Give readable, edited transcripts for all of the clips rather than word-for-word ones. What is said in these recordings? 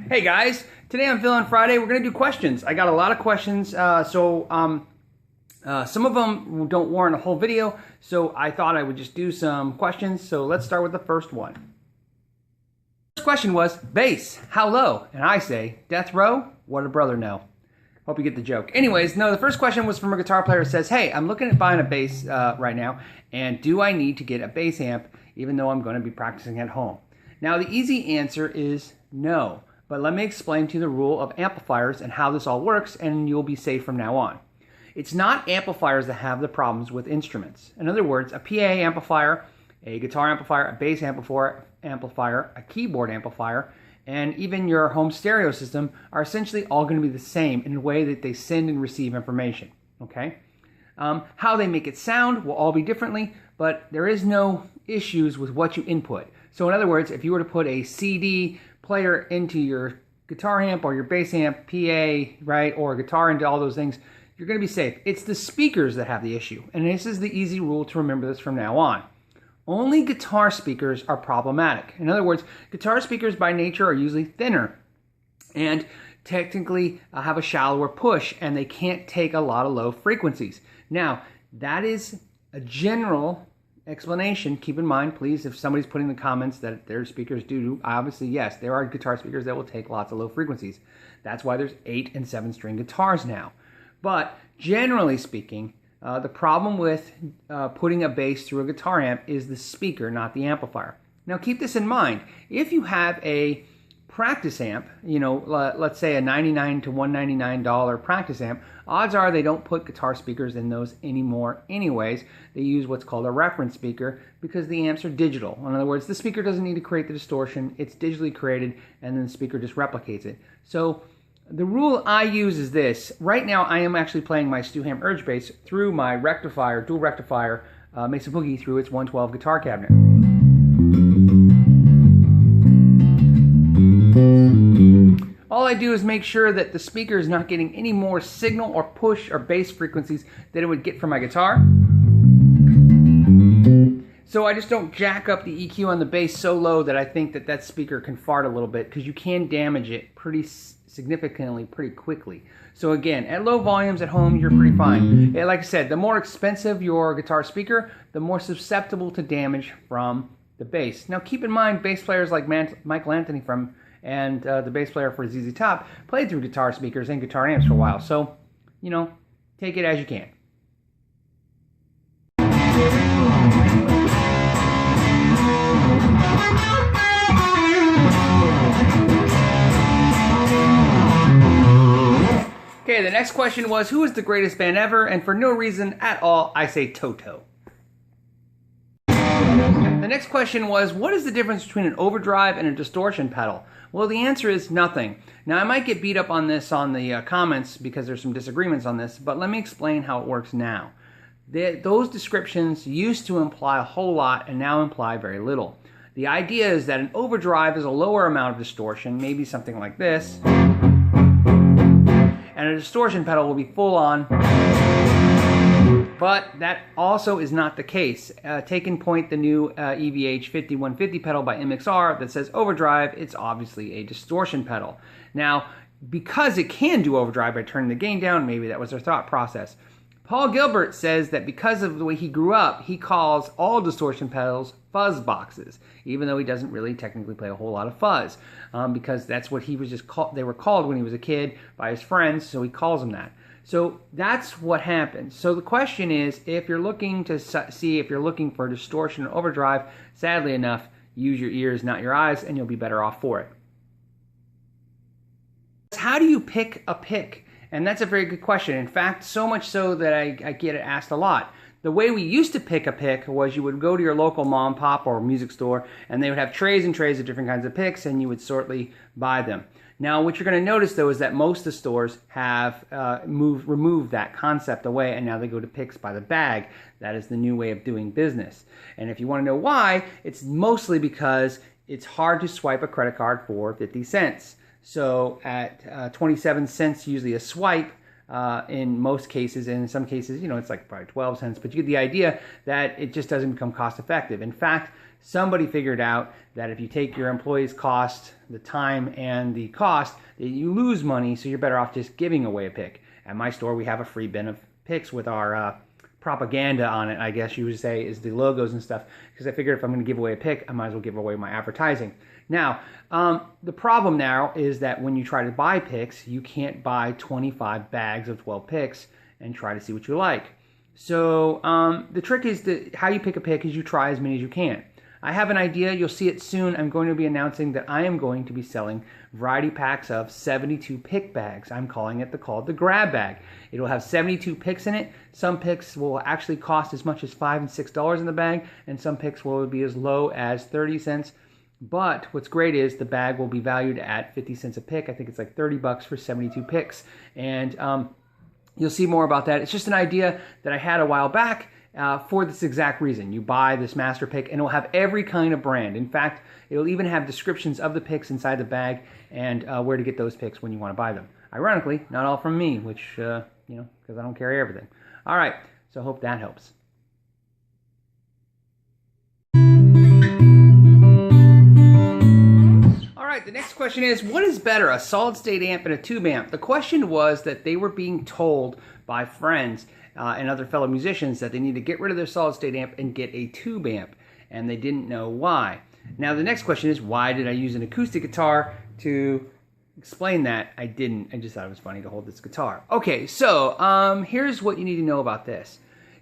Hey guys, today on Fill-In Friday, we're going to do questions. I got a lot of questions, some of them don't warrant a whole video, so I thought I would just do some questions. So let's start with the first one. First question was, bass, how low? And I say, death row, what a brother know. Hope you get the joke. Anyways, no, the first question was from a guitar player who says, hey, I'm looking at buying a bass right now, and do I need to get a bass amp even though I'm going to be practicing at home? Now, the easy answer is no. But let me explain to you the rule of amplifiers and how this all works, and you'll be safe from now on. It's not amplifiers that have the problems with instruments. In other words, a PA amplifier, a guitar amplifier, a bass amplifier, a keyboard amplifier, and even your home stereo system are essentially all going to be the same in the way that they send and receive information. Okay? How they make it sound will all be differently, but there is no issues with what you input. So in other words, if you were to put a CD player into your guitar amp or your bass amp, PA, right, or guitar into all those things, you're going to be safe. It's the speakers that have the issue, and this is the easy rule to remember this from now on. Only guitar speakers are problematic. In other words, guitar speakers by nature are usually thinner and technically have a shallower push, and they can't take a lot of low frequencies. Now, that is a general explanation. Keep in mind, please, if somebody's putting in the comments that their speakers do, obviously, yes, there are guitar speakers that will take lots of low frequencies. That's why there's 8 and 7 string guitars now. But generally speaking, the problem with putting a bass through a guitar amp is the speaker, not the amplifier. Now, keep this in mind. If you have a practice amp, you know, let's say a $99 to $199 practice amp, odds are they don't put guitar speakers in those anymore anyways. They use what's called a reference speaker because the amps are digital. In other words, the speaker doesn't need to create the distortion. It's digitally created, and then the speaker just replicates it. So the rule I use is this. Right now, I am actually playing my Stu-Ham Urge bass through my rectifier, dual rectifier, Mesa Boogie through its 112 guitar cabinet. All I do is make sure that the speaker is not getting any more signal or push or bass frequencies than it would get from my guitar. So I just don't jack up the EQ on the bass so low that I think that that speaker can fart a little bit, because you can damage it pretty significantly, pretty quickly. So again, at low volumes at home, you're pretty fine. And like I said, the more expensive your guitar speaker, the more susceptible to damage from the bass. Now keep in mind, bass players like Michael Anthony and the bass player for ZZ Top played through guitar speakers and guitar amps for a while. So, you know, take it as you can. Okay, the next question was, who is the greatest band ever? And for no reason at all, I say Toto. The next question was, what is the difference between an overdrive and a distortion pedal? Well, the answer is nothing. Now, I might get beat up on this on the comments because there's some disagreements on this, but let me explain how it works now. Those descriptions used to imply a whole lot and now imply very little. The idea is that an overdrive is a lower amount of distortion, maybe something like this, and a distortion pedal will be full on. But that also is not the case. Take in point the new EVH 5150 pedal by MXR that says overdrive. It's obviously a distortion pedal. Now, because it can do overdrive by turning the gain down, maybe that was their thought process. Paul Gilbert says that because of the way he grew up, he calls all distortion pedals fuzz boxes, even though he doesn't really technically play a whole lot of fuzz, because that's what he was just they were called when he was a kid by his friends, so he calls them that. So that's what happens. So the question is, if you're looking to see if you're looking for distortion or overdrive, sadly enough, use your ears, not your eyes, and you'll be better off for it. How do you pick a pick? And that's a very good question. In fact, so much so that I get it asked a lot. The way we used to pick a pick was you would go to your local mom and pop or music store, and they would have trays and trays of different kinds of picks, and you would shortly buy them. Now, what you're going to notice, though, is that most of the stores have removed that concept away, and now they go to picks by the bag. That is the new way of doing business. And if you want to know why, it's mostly because it's hard to swipe a credit card for 50 cents. So at 27 cents, usually a swipe, in most cases, and in some cases, it's like probably 12 cents, but you get the idea that it just doesn't become cost effective. In fact, somebody figured out that if you take your employees' cost, the time and the cost, that you lose money, so you're better off just giving away a pick. At my store, we have a free bin of picks with our propaganda on it, I guess you would say, is the logos and stuff, because I figured if I'm going to give away a pick, I might as well give away my advertising. Now, the problem now is that when you try to buy picks, you can't buy 25 bags of 12 picks and try to see what you like. So the trick is how you pick a pick is you try as many as you can. I have an idea. You'll see it soon. I'm going to be announcing that I am going to be selling variety packs of 72 pick bags. I'm calling it called the grab bag. It'll have 72 picks in it. Some picks will actually cost as much as $5 and $6 in the bag, and some picks will be as low as 30 cents. But what's great is the bag will be valued at 50 cents a pick. I think it's like 30 bucks for 72 picks. And you'll see more about that. It's just an idea that I had a while back for this exact reason. You buy this master pick and it'll have every kind of brand. In fact, it'll even have descriptions of the picks inside the bag and where to get those picks when you want to buy them. Ironically, not all from me, which, because I don't carry everything. All right, so I hope that helps. The next question is, what is better, a solid-state amp and a tube amp? The question was that they were being told by friends and other fellow musicians that they need to get rid of their solid-state amp and get a tube amp, and they didn't know why. Now, the next question is, why did I use an acoustic guitar to explain that? I didn't. I just thought it was funny to hold this guitar. Okay, so here's what you need to know about this.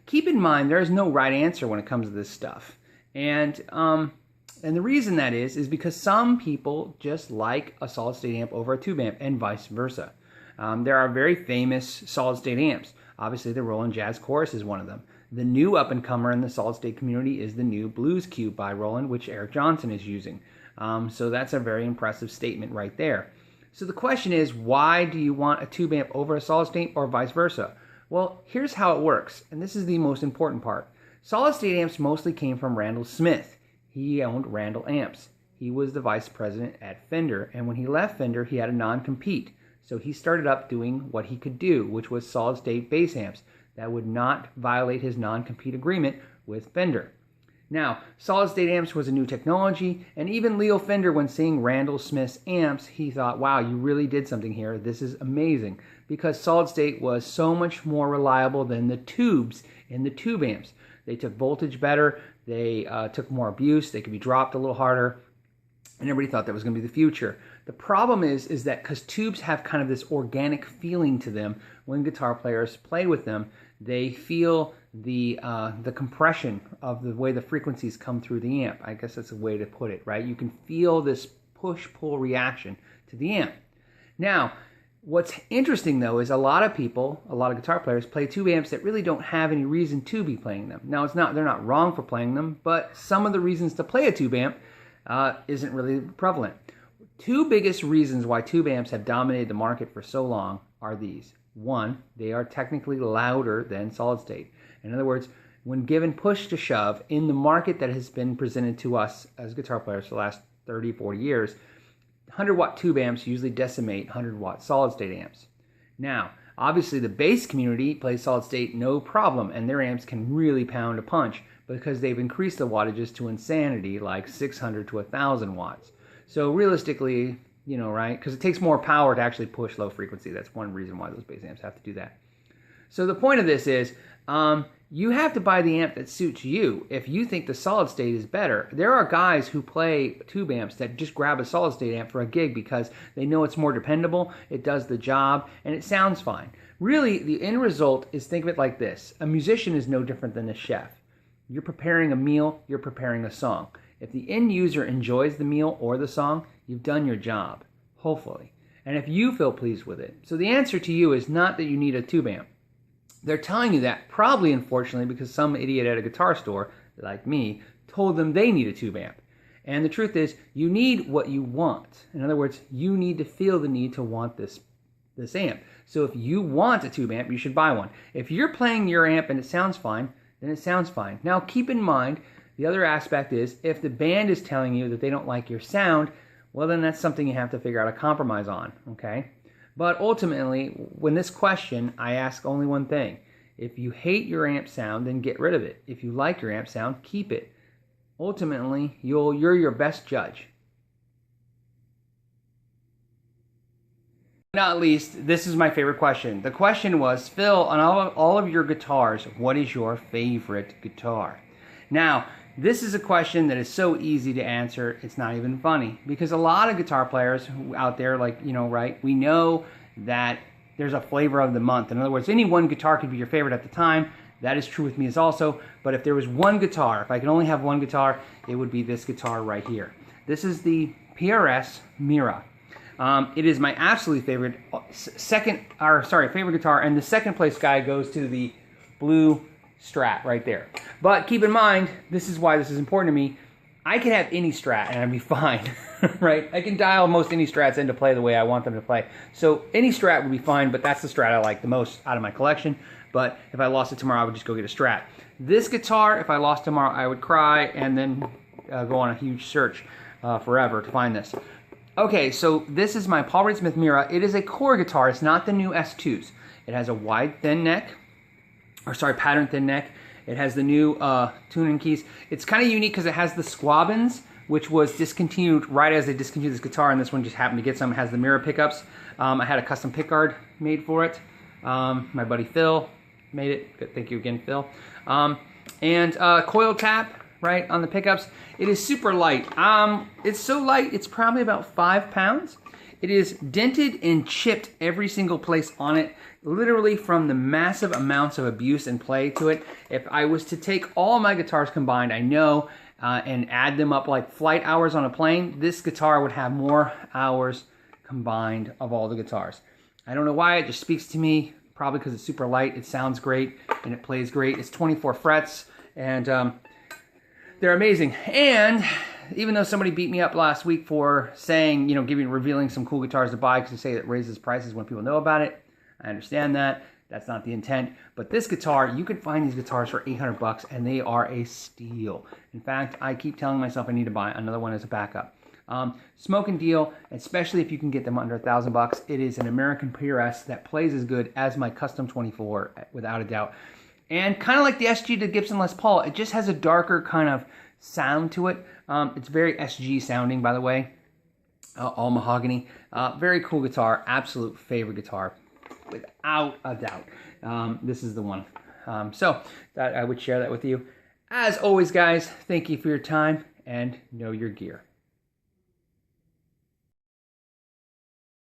Keep in mind, there is no right answer when it comes to this stuff. And the reason that is because some people just like a solid-state amp over a tube amp, and vice versa. There are very famous solid-state amps. Obviously, the Roland Jazz Chorus is one of them. The new up-and-comer in the solid-state community is the new Blues Cube by Roland, which Eric Johnson is using. So that's a very impressive statement right there. So the question is, why do you want a tube amp over a solid-state or vice versa? Well, here's how it works, and this is the most important part. Solid-state amps mostly came from Randall Smith. He owned Randall Amps. He was the vice president at Fender, and when he left Fender, he had a non-compete. So he started up doing what he could do, which was solid-state bass amps that would not violate his non-compete agreement with Fender. Now, solid-state amps was a new technology, and even Leo Fender, when seeing Randall Smith's amps, he thought, wow, you really did something here. This is amazing, because solid-state was so much more reliable than the tubes in the tube amps. They took voltage better, they took more abuse, they could be dropped a little harder, and everybody thought that was going to be the future. The problem is that because tubes have kind of this organic feeling to them, when guitar players play with them, they feel the compression of the way the frequencies come through the amp. I guess that's a way to put it, right? You can feel this push-pull reaction to the amp. Now, what's interesting, though, is a lot of guitar players play tube amps that really don't have any reason to be playing them. Now, they're not wrong for playing them, but some of the reasons to play a tube amp isn't really prevalent. Two biggest reasons why tube amps have dominated the market for so long are these. One, they are technically louder than solid state. In other words, when given push to shove in the market that has been presented to us as guitar players for the last 30, 40 years, 100-watt tube amps usually decimate 100-watt solid-state amps. Now, obviously the bass community plays solid-state no problem, and their amps can really pound a punch because they've increased the wattages to insanity, like 600 to 1,000 watts. So realistically, right, because it takes more power to actually push low frequency. That's one reason why those bass amps have to do that. So the point of this is, you have to buy the amp that suits you. If you think the solid state is better, there are guys who play tube amps that just grab a solid state amp for a gig because they know it's more dependable, it does the job, and it sounds fine. Really, the end result is, think of it like this. A musician is no different than a chef. You're preparing a meal, you're preparing a song. If the end user enjoys the meal or the song, you've done your job, hopefully. And if you feel pleased with it. So the answer to you is not that you need a tube amp. They're telling you that, probably unfortunately, because some idiot at a guitar store, like me, told them they need a tube amp. And the truth is, you need what you want. In other words, you need to feel the need to want this amp. So if you want a tube amp, you should buy one. If you're playing your amp and it sounds fine, then it sounds fine. Now keep in mind, the other aspect is, if the band is telling you that they don't like your sound, well then that's something you have to figure out a compromise on, okay? But ultimately, when this question, I ask only one thing. If you hate your amp sound, then get rid of it. If you like your amp sound, keep it. Ultimately, you're your best judge. Not least, this is my favorite question. The question was, Phil, on all of your guitars, what is your favorite guitar? Now, this is a question that is so easy to answer, it's not even funny. Because a lot of guitar players out there, like, right, we know that there's a flavor of the month. In other words, any one guitar could be your favorite at the time. That is true with me as also. But if there was one guitar, if I could only have one guitar, it would be this guitar right here. This is the PRS Mira. It is my absolutely favorite favorite guitar, and the second place guy goes to the blue Strat right there. But keep in mind, this is why this is important to me. I can have any Strat and I'd be fine, right? I can dial most any Strats into play the way I want them to play. So any Strat would be fine, but that's the Strat I like the most out of my collection. But if I lost it tomorrow, I would just go get a Strat. This guitar, if I lost tomorrow, I would cry and then go on a huge search forever to find this. Okay, so this is my Paul Reed Smith Mira. It is a core guitar. It's not the new S2s. It has a wide, thin neck, pattern thin neck. It has the new tuning keys. It's kind of unique because it has the Squabins, which was discontinued right as they discontinued this guitar, and this one just happened to get some. It has the Mira pickups. I had a custom pickguard made for it. My buddy Phil made it. Good, thank you again, Phil. And coil tap, right, on the pickups. It is super light. It's so light, it's probably about 5 pounds. It is dented and chipped every single place on it, literally from the massive amounts of abuse and play to it. If I was to take all my guitars combined, I know, and add them up like flight hours on a plane, this guitar would have more hours combined of all the guitars. I don't know why, it just speaks to me, probably because it's super light, it sounds great, and it plays great. It's 24 frets, and they're amazing. And even though somebody beat me up last week for saying, revealing some cool guitars to buy because they say it raises prices when people know about it, I understand that. That's not the intent. But this guitar, you can find these guitars for 800 bucks, and they are a steal. In fact, I keep telling myself I need to buy another one as a backup. Smoking deal, especially if you can get them under 1,000 bucks. It is an American PRS that plays as good as my Custom 24, without a doubt. And kind of like the SG to Gibson Les Paul, it just has a darker kind of sound to it. It's very SG sounding, by the way. All mahogany. Very cool guitar. Absolute favorite guitar, without a doubt. This is the one. So that I would share that with you. As always, guys, thank you for your time, and know your gear.